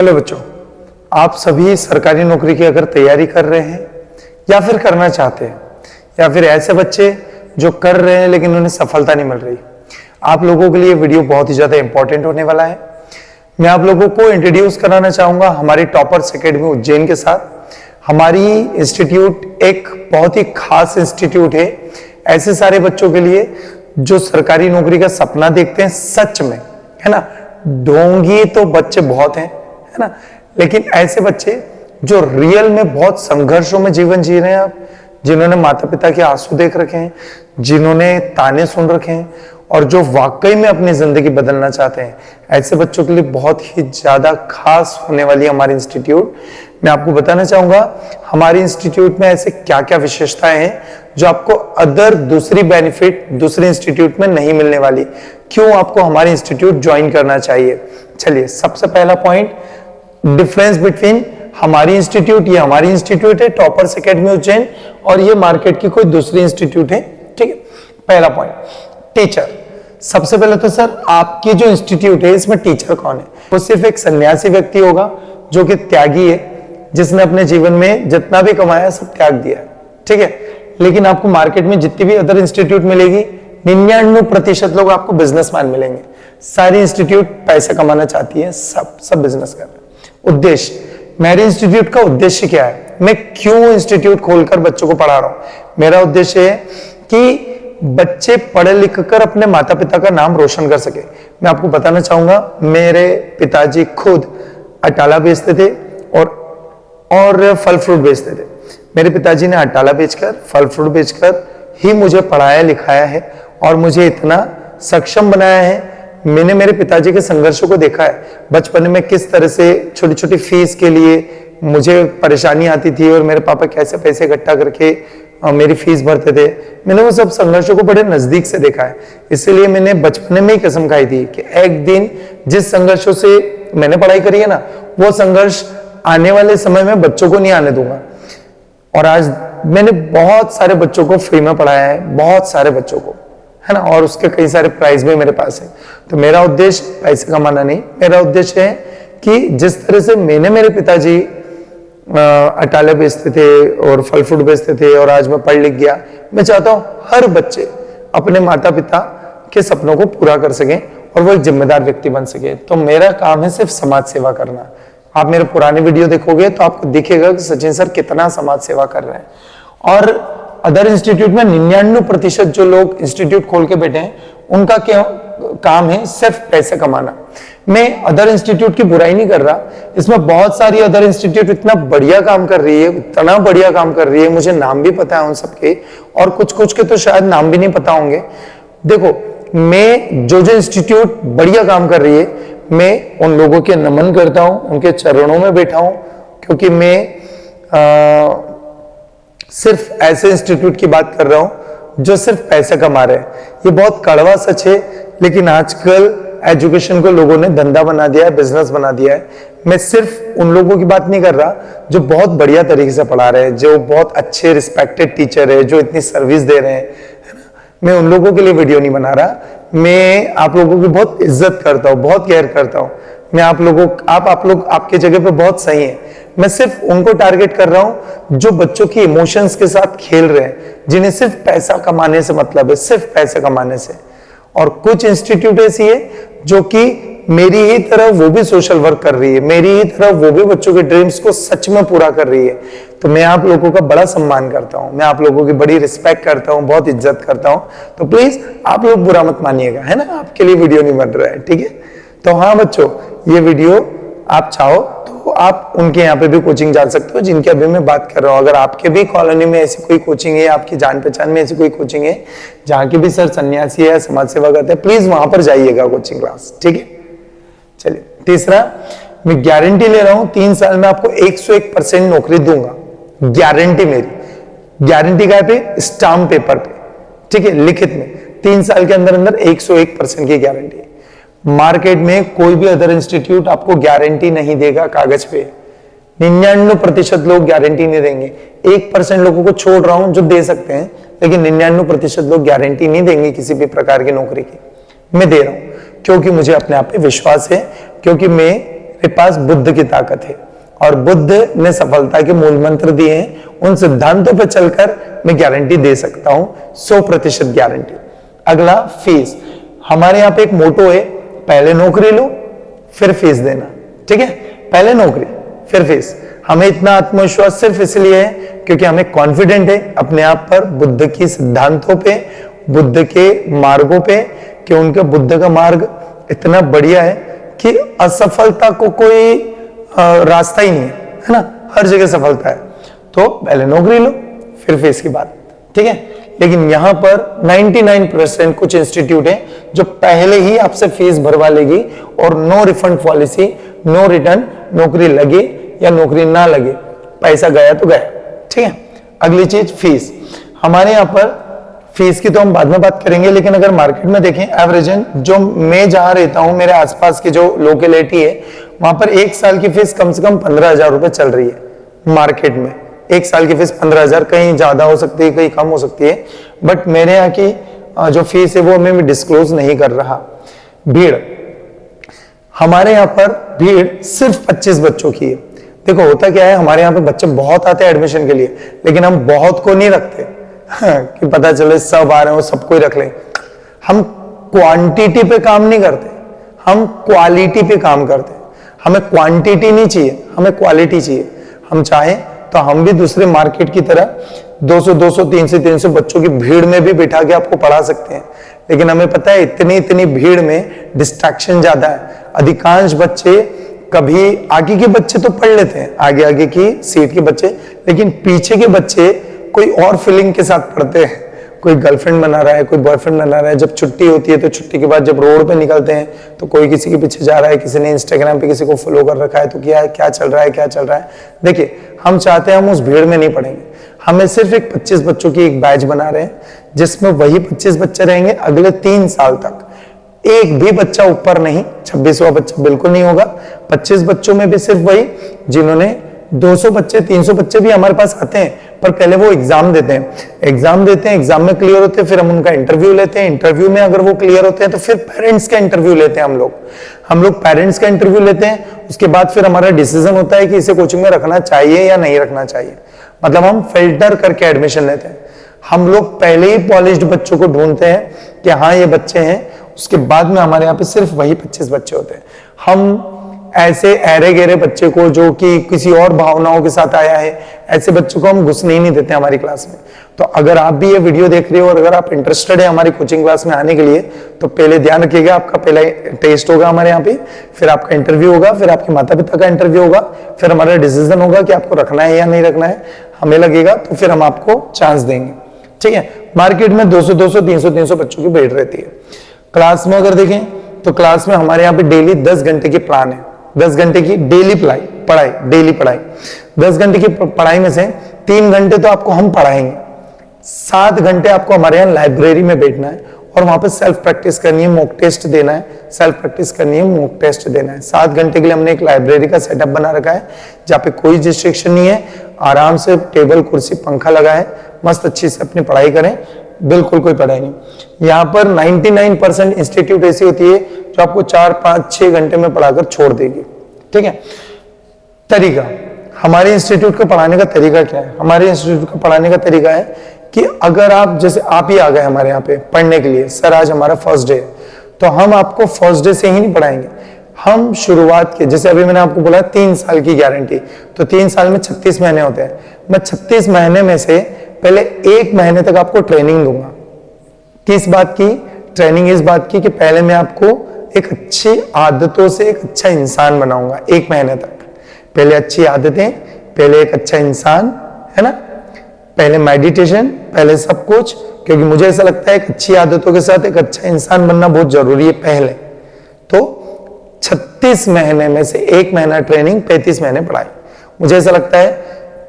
Hello बच्चों, आप सभी सरकारी नौकरी की अगर तैयारी कर रहे हैं या फिर करना चाहते हैं, या फिर ऐसे बच्चे जो कर रहे हैं लेकिन उन्हें सफलता नहीं मिल रही, आप लोगों के लिए वीडियो बहुत ही ज्यादा इंपॉर्टेंट होने वाला है। मैं आप लोगों को इंट्रोड्यूस कराना चाहूंगा हमारी टॉपर्स एकेडमी उज्जैन के साथ। हमारी इंस्टीट्यूट एक बहुत ही खास इंस्टीट्यूट है ऐसे सारे बच्चों के लिए जो सरकारी नौकरी का सपना देखते हैं सच में, है ना। ढोंगी तो बच्चे बहुत हैं, है ना, लेकिन ऐसे बच्चे जो रियल में बहुत संघर्षों में जीवन जी रहे हैं, आप जिन्होंने माता पिता के आंसू देख रखे हैं, जिन्होंने ताने सुन रखे हैं और जो वाकई में अपनी जिंदगी बदलना चाहते हैं, ऐसे बच्चों के लिए बहुत ही ज्यादा खास होने वाली हमारी इंस्टीट्यूट। मैं आपको बताना चाहूंगा हमारी इंस्टीट्यूट में ऐसे क्या क्या विशेषताएं हैं जो आपको अदर दूसरी बेनिफिट दूसरे इंस्टीट्यूट में नहीं मिलने वाली। क्यों आपको हमारी इंस्टीट्यूट ज्वाइन करना चाहिए? चलिए, सबसे पहला पॉइंट, डिफरेंस बिटवीन हमारी इंस्टीट्यूट, ये हमारी इंस्टीट्यूट है टॉपर्स एकेडमी उज्जैन, और ये मार्केट की कोई दूसरी इंस्टीट्यूट है, ठीक है। पहला पॉइंट, टीचर। सबसे पहले तो सर, आपकी जो इंस्टीट्यूट है इसमें टीचर कौन है? वो सिर्फ एक सन्यासी व्यक्ति होगा जो कि त्यागी है, जिसने अपने जीवन में जितना भी कमाया सब त्याग दिया है, ठीक है। लेकिन आपको मार्केट में जितनी भी अदर इंस्टीट्यूट मिलेगी, 99% लोग आपको बिजनेसमैन मिलेंगे। सारी इंस्टीट्यूट पैसे कमाना चाहती है, सब बिजनेस कर रहे हैं। उद्देश्य, मेरे इंस्टीट्यूट का उद्देश्य क्या है? मैं क्यों इंस्टीट्यूट खोलकर बच्चों को पढ़ा रहा हूं? मेरा उद्देश्य है कि बच्चे पढ़े लिख कर अपने माता पिता का नाम रोशन कर सके। मैं आपको बताना चाहूंगा, मेरे पिताजी खुद अटाला बेचते थे और फल फ्रूट बेचते थे। मेरे पिताजी ने अटाला बेचकर, फल फ्रूट बेचकर ही मुझे पढ़ाया लिखाया है और मुझे इतना सक्षम बनाया है। मैंने मेरे पिताजी के संघर्षों को देखा है, बचपन में किस तरह से छोटी छोटी फीस के लिए मुझे परेशानी आती थी और मेरे पापा कैसे पैसे इकट्ठा करके मेरी फीस भरते थे। मैंने वो सब संघर्षों को बड़े नजदीक से देखा है, इसलिए मैंने बचपन में ही कसम खाई थी कि एक दिन जिस संघर्षों से मैंने पढ़ाई करी है ना, वो संघर्ष आने वाले समय में बच्चों को नहीं आने दूंगा। और आज मैंने बहुत सारे बच्चों को फ्री में पढ़ाया है, बहुत सारे बच्चों को, है ना, और उसके कई सारे प्राइज भी मेरे पास है। तो मेरा उद्देश्य पैसे कमाना नहीं, मेरा उद्देश्य है कि जिस तरह से मैंने मेरे पिताजी अटाले बेचते थे और फल फ्रूट बेचते थे और आज मैं पढ़ लिख गया, मैं चाहता हूं हर बच्चे अपने माता पिता के सपनों को पूरा कर सके और वो एक जिम्मेदार व्यक्ति बन सके। तो मेरा काम है सिर्फ समाज सेवा करना। आप मेरे पुराने वीडियो देखोगे तो आपको दिखेगा कि सचिन सर कितना समाज सेवा कर रहे हैं। और अदर इंस्टीट्यूट में 99% जो लोग इंस्टीट्यूट खोल के बैठे हैं, उनका क्या काम है? सिर्फ पैसे कमाना। मैं अदर इंस्टीट्यूट की बुराई नहीं कर रहा, इसमें बहुत सारी अदर इंस्टीट्यूट इतना बढ़िया काम कर रही है, इतना बढ़िया काम कर रही है, मुझे नाम भी पता है उन सबके, और कुछ के तो शायद नाम भी नहीं पता होंगे। देखो, मैं जो इंस्टीट्यूट बढ़िया काम कर रही है, मैं उन लोगों के नमन करता हूं, उनके चरणों में बैठा हूं, क्योंकि मैं सिर्फ ऐसे इंस्टीट्यूट की बात कर रहा हूं जो सिर्फ पैसे कमा रहे हैं। ये बहुत कड़वा सच है, लेकिन आजकल एजुकेशन को लोगों ने धंधा बना दिया है, बिजनेस बना दिया है। मैं सिर्फ उन लोगों की बात नहीं कर रहा जो बहुत बढ़िया तरीके से पढ़ा रहे हैं, जो बहुत अच्छे रिस्पेक्टेड टीचर है, जो इतनी सर्विस दे रहे हैं, है ना। मैं उन लोगों के लिए वीडियो नहीं बना रहा, मैं आप लोगों की बहुत इज्जत करता हूं, बहुत केयर करता हूं। मैं आप लोग आपके जगह पे बहुत सही हैं। मैं सिर्फ उनको टारगेट कर रहा हूं जो बच्चों की इमोशंस के साथ खेल रहे हैं, जिन्हें सिर्फ पैसा कमाने से मतलब है, सिर्फ पैसे कमाने से। और कुछ इंस्टीट्यूट ऐसी है जो कि मेरी ही तरह वो भी सोशल वर्क कर रही है, मेरी ही तरह वो भी बच्चों के ड्रीम्स को सच में पूरा कर रही है। तो मैं आप लोगों का बड़ा सम्मान करता हूं, मैं आप लोगों की बड़ी रिस्पेक्ट करता हूं, बहुत इज्जत करता हूं। तो प्लीज आप लोग बुरा मत मानिएगा, है ना, आपके लिए वीडियो नहीं बन रहा है, ठीक है। तो हाँ बच्चों, ये वीडियो आप चाहो तो आप उनके यहाँ पे भी कोचिंग जा सकते हो जिनकी अभी मैं बात कर रहा हूँ। अगर आपके भी कॉलोनी में ऐसी कोई कोचिंग है, आपकी जान पहचान में ऐसी कोई कोचिंग है जहाँ के भी सर सन्यासी है, समाज सेवा करते हैं, प्लीज वहां पर जाइएगा कोचिंग क्लास, ठीक है। चलिए, तीसरा, मैं गारंटी ले रहा हूं 3 साल में आपको 101% नौकरी दूंगा, गारंटी मेरी। गारंटी क्या पे? स्टाम्प पेपर पे, ठीक है, लिखित में 3 साल के अंदर अंदर 101% की गारंटी है। मार्केट में कोई भी अदर इंस्टीट्यूट आपको गारंटी नहीं देगा कागज पे, 99% लोग गारंटी नहीं देंगे। 1% लोगों को छोड़ रहा हूं जो दे सकते हैं, लेकिन 99% लोग गारंटी नहीं देंगे किसी भी प्रकार की नौकरी की। मैं दे रहा हूं क्योंकि मुझे अपने आप पे विश्वास है, क्योंकि मैं मेरे पास बुद्ध की ताकत है और बुद्ध ने सफलता के मूल मंत्र दिए हैं, उन सिद्धांतों पर चलकर मैं गारंटी दे सकता हूं, 100% गारंटी। अगला फीस। हमारे यहाँ पे एक मोटो है, पहले नौकरी लो फिर फीस देना। ठीक है, पहले नौकरी फिर फीस। हमें इतना आत्मविश्वास सिर्फ इसलिए है क्योंकि हमें कॉन्फिडेंट है अपने आप पर, बुद्ध की सिद्धांतों पे, बुद्ध के मार्गों पे, कि उनका बुद्ध का मार्ग इतना बढ़िया है कि असफलता को कोई रास्ता ही नहीं है ना, हर जगह सफलता है। तो पहले नौकरी लो फिर फीस की बात। ठीक है, लेकिन यहां पर 99% कुछ इंस्टीट्यूट है जो पहले ही आपसे फीस भरवा लेगी और no refund policy, no return, नौकरी लगे या नौकरी ना लगे, पैसा गया तो गया। ठीक है, अगली चीज फीस। हमारे यहाँ पर फीस की तो हम बाद में बात करेंगे, लेकिन अगर मार्केट में देखें एवरेजन, जो मैं जहां रहता हूं, मेरे आसपास की जो लोकेलिटी है, वहां पर एक साल की फीस कम से कम 15,000 रुपए चल रही है मार्केट में। एक साल की फीस 15,000, कहीं ज्यादा हो सकती है, कहीं कम हो सकती है, बट मेरे यहाँ की जो फीस है वो मैं डिस्क्लोज नहीं कर रहा। भीड़, हमारे यहाँ पर भीड़ सिर्फ 25 बच्चों की है। देखो होता क्या है, हमारे यहाँ पे बच्चे बहुत आते हैं एडमिशन के लिए, लेकिन हम बहुत को नहीं रखते कि पता चले सब आ रहे हो सबको ही रख लें। हम क्वांटिटी पे काम नहीं करते, हम क्वालिटी पे काम करते हैं। हमें क्वांटिटी नहीं चाहिए, हमें क्वालिटी चाहिए। हम चाहें तो हम भी दूसरे मार्केट की तरह 200, 300 बच्चों की भीड़ में भी बिठा के आपको पढ़ा सकते हैं, लेकिन हमें पता है इतनी भीड़ में डिस्ट्रैक्शन ज्यादा है। अधिकांश बच्चे, कभी आगे के बच्चे तो पढ़ लेते हैं, आगे की सीट के बच्चे, लेकिन पीछे के बच्चे कोई और फीलिंग के साथ पढ़ते हैं। कोई गर्लफ्रेंड बना रहा है, कोई बॉयफ्रेंड बना रहा है, जब छुट्टी होती है तो छुट्टी के बाद जब रोड पे निकलते हैं तो कोई किसी के पीछे जा रहा है, किसी ने इंस्टाग्राम पे किसी को फॉलो कर रखा है, तो क्या चल रहा है। देखिए, हम चाहते हैं हम उस भीड़ में नहीं पढ़ेंगे, हमें सिर्फ एक 25 बच्चों की एक बैच बना रहे हैं, जिसमें वही 25 बच्चे रहेंगे अगले 3 साल तक। एक भी बच्चा ऊपर नहीं, 26वां बच्चा बिल्कुल नहीं होगा। 25 बच्चों में भी सिर्फ वही जिन्होंने 200 बच्चे, 300 बच्चे भी हमारे पास आते हैं, पर पहले वो एग्जाम देते हैं, एग्जाम में क्लियर होते हैं, फिर हम उनका इंटरव्यू लेते हैं, इंटरव्यू में अगर वो क्लियर होते हैं तो फिर पेरेंट्स का इंटरव्यू लेते हैं हम लोग पेरेंट्स का इंटरव्यू लेते हैं। उसके बाद फिर हमारा डिसीजन होता है कि इसे कोचिंग में रखना चाहिए या नहीं रखना चाहिए। मतलब हम फिल्टर करके एडमिशन लेते हैं। हम लोग पहले ही पॉलिश्ड बच्चों को ढूंढते हैं कि हाँ ये बच्चे हैं, उसके बाद में हमारे यहाँ पे सिर्फ वही 25 बच्चे होते हैं। हम ऐसे ऐरे गहरे बच्चे को, जो कि किसी और भावनाओं के साथ आया है, ऐसे बच्चों को हम घुसने ही नहीं देते हमारी क्लास में। तो अगर आप भी ये वीडियो देख रहे हो और अगर आप इंटरेस्टेड है हमारी कोचिंग क्लास में आने के लिए, तो पहले ध्यान रखिएगा, आपका पहला टेस्ट होगा हमारे यहाँ पे, फिर आपका इंटरव्यू होगा, फिर आपके माता पिता का इंटरव्यू होगा, फिर हमारा डिसीजन होगा कि आपको रखना है या नहीं रखना है। हमें लगेगा तो फिर हम आपको चांस देंगे। ठीक है, मार्केट में 200, 300 बच्चों की भीड़ रहती है। क्लास में अगर देखें तो क्लास में हमारे यहाँ पे डेली 10 घंटे की प्लान है, 10 घंटे की डेली पढ़ाई। 10 घंटे की पढ़ाई में से 3 घंटे तो आपको हम पढ़ाएंगे, 7 घंटे आपको हमारे यहाँ लाइब्रेरी में बैठना है और वहां पे सेल्फ प्रैक्टिस करनी है, मॉक टेस्ट देना है, 7 घंटे के लिए हमने एक लाइब्रेरी का सेटअप बना रखा है, जहाँ पे कोई डिस्ट्रैक्शन नहीं है, आराम से टेबल कुर्सी पंखा लगा है, मस्त अच्छी से अपनी पढ़ाई करें, बिल्कुल कोई पढ़ाई नहीं। यहाँ पर 99% इंस्टीट्यूट ऐसी होती है जो आपको 4, 5, 6 घंटे में पढ़ाकर छोड़ देगी। ठीक है, तरीका, हमारे इंस्टीट्यूट का पढ़ाने का तरीका क्या है? हमारे इंस्टीट्यूट का पढ़ाने का तरीका है कि अगर आप, जैसे आप ही आ गए हमारे यहाँ पे पढ़ने के लिए, सर आज हमारा फर्स्ट डे है, तो हम आपको फर्स्ट डे से ही नहीं पढ़ाएंगे। हम शुरुआत के, जैसे अभी मैंने आपको बोला 3 साल की गारंटी, तो 3 साल में 36 महीने होते हैं। मैं 36 महीने में से पहले 1 महीने तक आपको ट्रेनिंग दूंगा। किस बात की ट्रेनिंग? इस बात की कि पहले मैं आपको एक अच्छी आदतों से एक अच्छा इंसान बनाऊंगा। 1 महीने तक पहले अच्छी आदतें, पहले एक अच्छा इंसान, है ना, पहले मेडिटेशन, पहले सब कुछ, क्योंकि मुझे ऐसा लगता है कि अच्छी आदतों के साथ एक अच्छा इंसान बनना बहुत जरूरी है पहले। तो 36 महीने में से 1 महीना ट्रेनिंग, 35 महीने पढ़ाई। मुझे ऐसा लगता है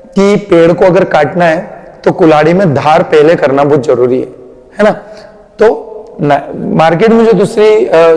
कि पेड़ को अगर काटना है तो कुल्हाड़ी में धार पहले करना बहुत जरूरी है ना। तो मार्केट में जो दूसरी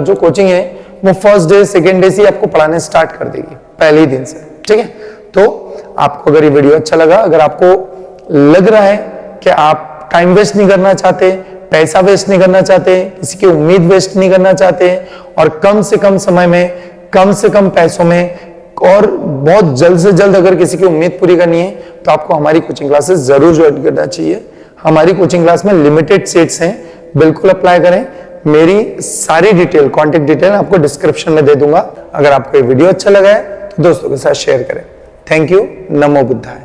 जो कोचिंग है वो फर्स्ट डे, सेकेंड डे से आपको पढ़ाने स्टार्ट कर देगी, पहले ही दिन से। ठीक है, तो आपको अगर ये वीडियो अच्छा लगा, अगर आपको लग रहा है कि आप टाइम वेस्ट नहीं करना चाहते, पैसा वेस्ट नहीं करना चाहते, किसी की उम्मीद वेस्ट नहीं करना चाहते और कम से कम समय में कम से कम पैसों में और बहुत जल्द से जल्द अगर किसी की उम्मीद पूरी करनी है तो आपको हमारी कोचिंग क्लासेस जरूर ज्वाइन करना चाहिए। हमारी कोचिंग क्लास में लिमिटेड सीट्स हैं, बिल्कुल अप्लाई करें। मेरी सारी डिटेल, कॉन्टेक्ट डिटेल आपको डिस्क्रिप्शन में दे दूंगा। अगर आपको ये वीडियो अच्छा लगा है तो दोस्तों के साथ शेयर करें। Thank you. नमो बुद्धाय।